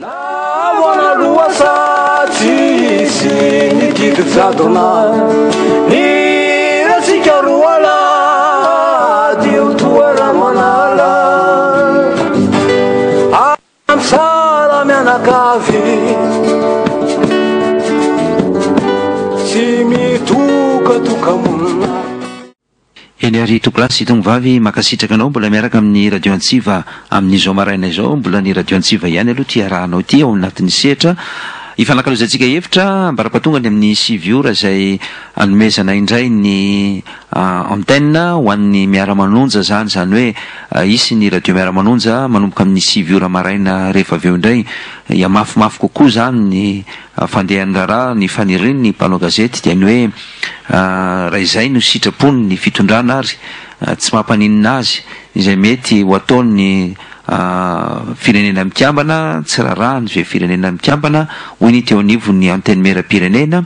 Naona luasa tsisy nikikijadona ni rasika ruala dio tuara manala amsala mianakavy tsy mitokatoka mona. Eny ary tokolasy itony vavy makasitraka anao mbola miaraka amin'ny radio Antsiva amin'izao maraina izao, mbola ny radio Antsiva ihany aloha tia rahanao ty ao anatin'ny sehatra ifanankalozantsika hevitra ambarapatonga ny amin'ny 7 ora izay anomezana indray ny antenne ho an'ny miara-manonja zany hoe isy ny radio miara-manonja manomboka amin'ny 7 ora maraina rehefa aveo indray mafimafy kokoa zany ny fandehan'ny raharaha ny faniriany ny mpanao gazety dia ny hoe raha izay no sitrapony ny fitondrana ary tsy mampaninina azy izay mety ho ataony firenena mikambana tsy rarahany ve firenena mikambana hoy ny teo anivo ny antenne mera-pirenena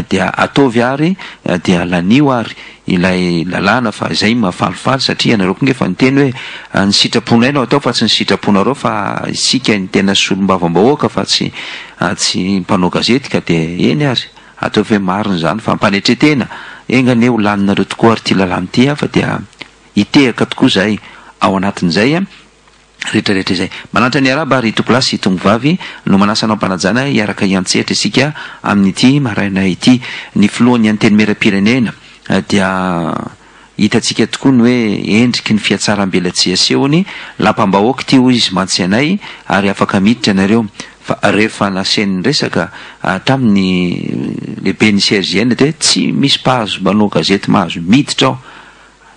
dia ataovy ary dia lanio ary ilay lalàna fa izay mafalifaly satria anareo koa efa niteny hoe ny sitraponay no atao fa tsy ny sitraponareo fa isika ny tena solombavam-bahoaka fa tsy mpanao gazety ka dia eny ary ataovy hoe marina zany fa mpanetretena engany ho laninareo tokoa ary ty lalàna ty fa dia hitehaka tokoa zay ao anatin'izay rehetrarehetra izay manantra ny araba ary tokolasy itony vavy no manasanao mpanajana hiaraka hiantsehatra isika amin'ity maraina ity ny filohan'ny antenne mera-pirenena dia hitantsika tokoa ny hoe endriky ny fiatsaram-belatsy asehony lampam-bahoaka ty hoy izy mantsy anay ary afaka miditra ianareo fa rehefa nasen'ny resaka tamin'ny lehibe ny CRJN dia tsy misy mpahazo manao gazety mahazo miditra ao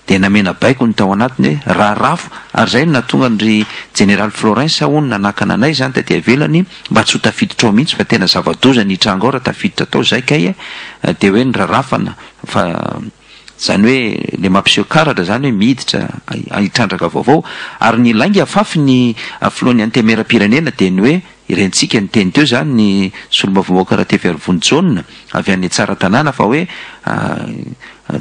dia namena baiko ny tao anatiny hoe raharafo ary zay natonga ny General Florence hono nanakana anay zany dia velany mba tsy ho tafiditra ao mihitsy fa tena zava-doza ny tranga ao raha tafiditra tao zay kay dia hoe ny raharafana fa zany hoe le mampiseho karatra zany hoe miditra hitrandraka vaovao ary ny lainga afafy ny filohan'ny antenne mera-pirenena dia ny hoe irentsika ny teny teo zany ny solombavam-bahoaka raha TVR Vonjona avy any tsara tanàna fa hoe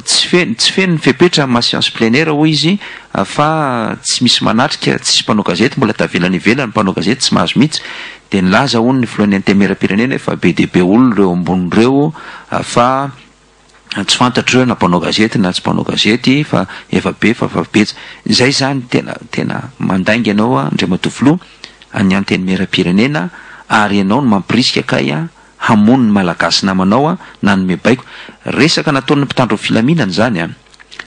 tsy feno ny fepetra ma science plein air hoy izy fa tsy misy manatrika tsy mpanao gazety mbola tavelany ivelany mpanao gazety tsy mahazo mihitsy dia nilaza hono ny filohan'ny antenne mera-pirenena fa be dia be olona reo ambony reo fa tsy fantatro reo na mpanao gazety na tsy mpanao gazety fa efa betsa zay zany tena mandainga ianao ndray matofilo any antenne mera-pirenena ary ianao no mampirisika kay hamono ny malagasy namanao na ny mebaiko resaka nataon'ny mpitandro filaminana zany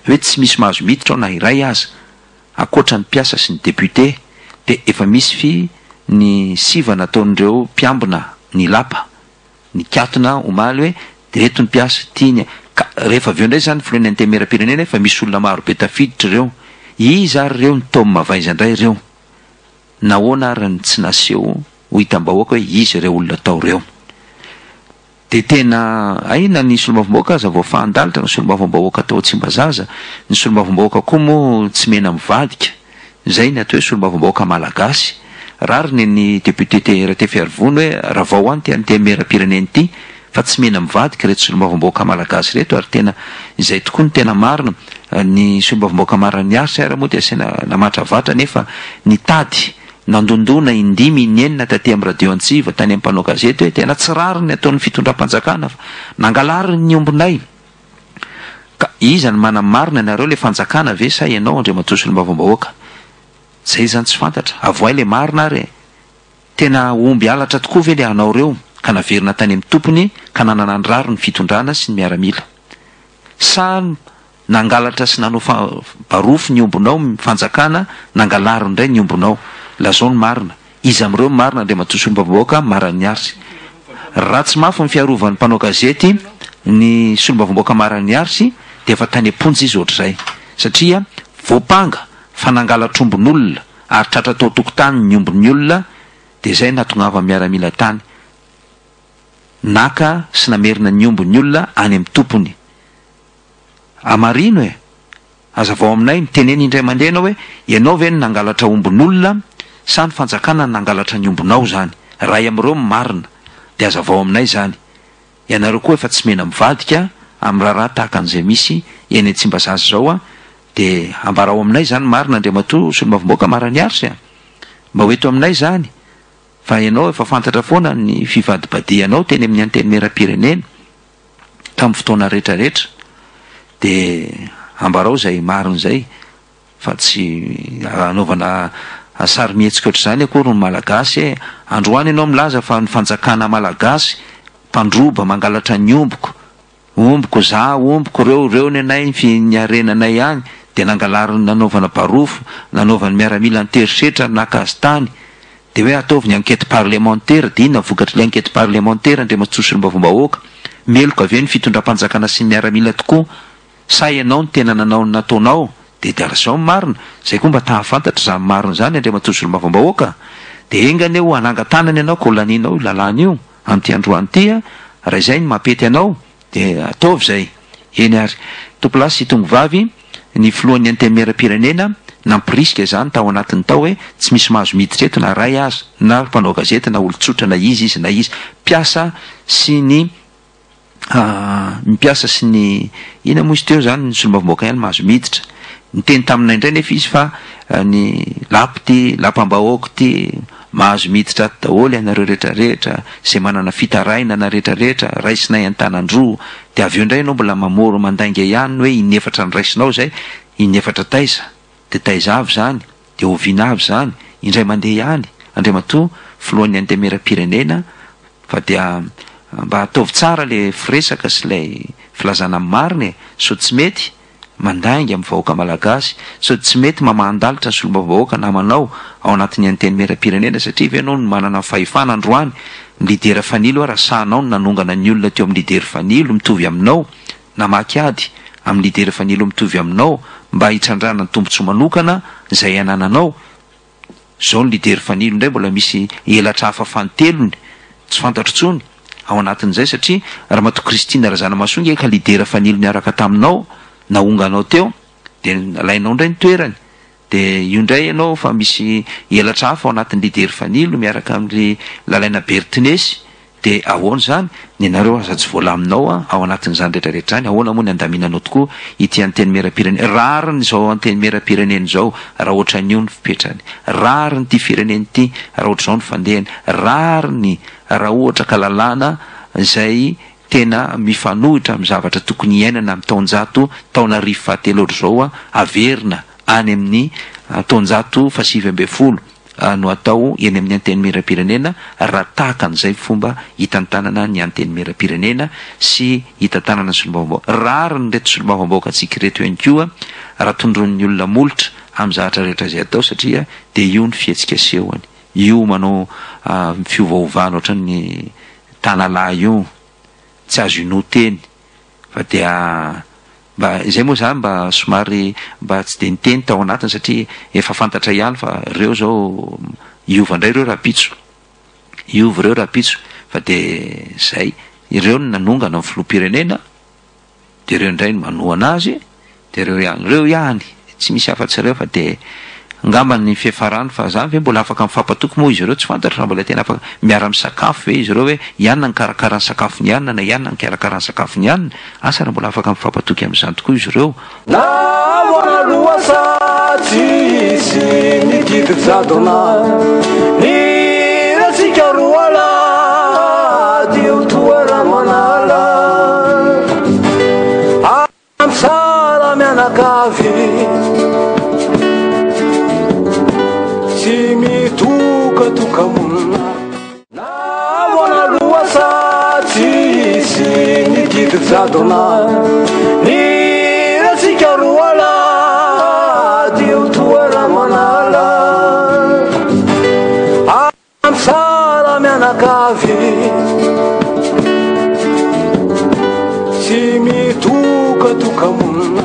hoe tsy misy mahazo miditra ao na iray aza akoatra ny mpiasa sy ny député dia efa misy ny siva nataon'ireo mpiambina ny lapa ny katona omaly hoe dia reto ny mpiasa tiany ka rehefa aveo indray zany filohan'ny antenne mera-pirenena fa misy olona maro be tafiditra ireo izy ary ireo ny tao mavaiza indray ireo nahoana ary ny tsy naseho ho hitam-bahoaka hoe izy ireo olona tao ireo dia tena aina ny solombavam-bahoaka aza vao fahandalitra ny solombavam-bahoaka tao Tsimbazaza ny solombavam-bahoaka koa moa tsy mena mivadika zay ny atao hoe solombavam-bahoaka malagasy rariny ny député TVR Vono hoe raha vao any ty antenne mera-pirenena ity fa tsy mena mivadika reto solombavam-bahoaka malagasy reto ary tena izay tokoa ny tena marina ny solombavam-bahoaka marany arsa ara moa dia asena namatra vatra nefa ny tady nandondona indimy ny enina taty amin'ny radio Antsiva tany amin'ny mpanao gazety hoe tena tsy rariny ataon'ny fitondram-panjakana fa nangalariny ny ombonay ka iza ny manamarina nareo le fanjakana ve sa ianao andre matoa solombavam-bahoaka zay zany tsy fantatra avoay le marina ary tena omby alatra tokoa ve le anao reo ka naverina tany amin'ny tompony ka nanana ny raro ny fitondrana sy ny miaramila sa nangalatra sy nanao barofo ny ombonao fanjakana nangalaro indray ny ombonao lazao ny marina izy am'ireo marina andre matoa solombavam-bahoaka marany arsy raha tsy mafy ny fiarovan'ny mpanao gazety ny solombavam-bahoaka marany arsy dia efa tany amponjy izy ohatr'izay satria voapanga fa nangalatra ombon'olona ary tratra tao tokotany ny ombon'ny olona dia zay natongava miaramila tany naka sy namerina ny ombon'ny olona any amin'ny tompony amarino azavao aminay miteneny indray mandeha anao hoe ianao ve ny nangalatra ombon'olona sa ny fanjakana ny nangalatra ny ombonao zany ray am'ireo marina dia azavao aminay zany ianareo koa efa tsy mena mivadika amin'ny raharaha tahaka an'izay misy eny Tsimbazaza zao dia ambarao aminay zany marina andre matoa solombavam-bahoaka marany arsy mba hoeto aminay zany fa ianao efa fantatra foana ny fivadibadianao teny amin'ny anteny mera-pirenena tamin'ny fotoana rehetrarehetra de ambarao zay marin'izay fa tsy anaovana sary mihetsika ohatr'izany akory ny malagasy androany ianao milaza fa ny fanjakana malagasy mpandroba mangalatra ny omboko za omboko reo ny anay ny arenanay any de nangalariny nanaovana barofo nanaovany miaramila nyteritreritra nakazy tany de hoe ataovy ny enquête parlementaire dinna vokatry le enquête parlementaire ndre matsosolom-bavom-bahoaka meloka avy ny fitondram-panjakana sy miaramila tokoa sa ianao ny tena nanao ny nataonao de zao marina zay koa mba tahafantatra zany marina zany ndre matsosolom-bavom-bahoaka de engany eo anangatanany ianao kolaninao lalàna io amty androany ty raha izay ny mampety anao de ataovy zay eny ary topilasy tongo vavy ny filohan'ny anteny mera-pirenena nampirisika zany tao anatiny tao hoe tsy misy mahazo miditra eto na ray aza na mpanao gazety na olo-tsotra na izy na izy mpiasa sy ny ina moa izy teo zany ny solombavom-bahoaka ihany mahazo miditra ny teny taminay indray nefa izy fa ny lapam-bahoaka ty mahazo miditra ato daholo ianareo rehetrarehetra zay manana fitaraina na rehetrarehetra raisinay an-tanandroa de avy eo indray ianao mbola mamoro mandainga ihany hoe inefatra ny raisinao zay inefatra taiza de taiza avy zany de oviana avy zany indray mandeha ihany andriamatoa filohan'ny anteny mera-pirenena fa dia mba ataovy tsara le firesaka sy lay filazana amin'ny marina so tsy mety mandainga amin'ny vahoaka malagasy so tsy mety mamandalitra solombavom-bahoaka namanao ao anatin'ny anteny mera-pirenena satria ve ianao no manana fahefana androany ny lidera fanilo raha sahanao no nanongana ny olona teo amin'ny lidera fanilo mitovy aminao namaky ady amin'ny lidera fanilo mitovy aminao mba hitrandrana ny tombontsoa manokana zay anananao zao ny lidera fanilo indray mbola misy elatra hafa fantelony tsy fantatro tsony ao anatin'izay satria raha mato Kristina Razanamasonga ka lidera fanilo niaraka taminao naonganao teo de alainao indray ny toerany de io indray ianao fa misy elatra hafa ao anatin'ny lidera fanilo miaraka amin'ny lalaina Bertinesy de ahoana zany ny anareo aza tsy voalaminao ao anatin'izany rehetrarehetra zany ahoana moa ny andaminanao tokoa ity anteny mera-pirenena rariny zao anteny mera-pirenena zao raha ohatra n'io ny fipetrany rariny ty fireneny ty raha ohatra zao ny fandehany rariny raha ohatra ka lalàna zay tena mifanohitra amin'ny zavatra tokony iainana amin'ny taonjato taona 2017 zao averina any amin'ny taonjato 2020 no atao eny amin'ny anteny mera-pirenena raha tahaka an'izay fomba hitantanana ny anteny mera-pirenena sy hitantanana ny solombavom-bahoaka rariny reto solombavom-bahoaka atsika reto ihany koa raha tondron'ny olona molitra amin'ny zavatra rehetra zay atao satria de io ny fihetsika sehony io manao fiovaovana ohatran'ny tanalahy io tsy azo inoteny fa dia mba izay moa zany mba somary mba tsy de niteny tao anatiny satria efa fantatra ihany fa reo zao iova indray reo rapitso iova reo rapitso fa de zay ireo ny nanongana amin'ny filoham-pirenena de reo indray ny manohana azy de reo ihany tsy misy afa-tsireo fa de ngamba ny fiafarany fa zany ve mbola afaka mifampatoky moa izy ireo tsy fantatra raha mbola tena afaka miara misakafo ve izy ireo hoe ianona ny karakara ny sakafo ny anina na ianona ny karakara ny sakafo ny anina asa raha mbola afaka mifampatoky amin'izany tokoa izy ireo na voanaloha sa tsy isy nididy jadona ny ratsika roala dio toera manala amsara mianakavy tukatokam na voanaloha sa tsy isy nididy jadona ny ratsika roala dio toera manala amsara mianakavy tsy mitokatokamona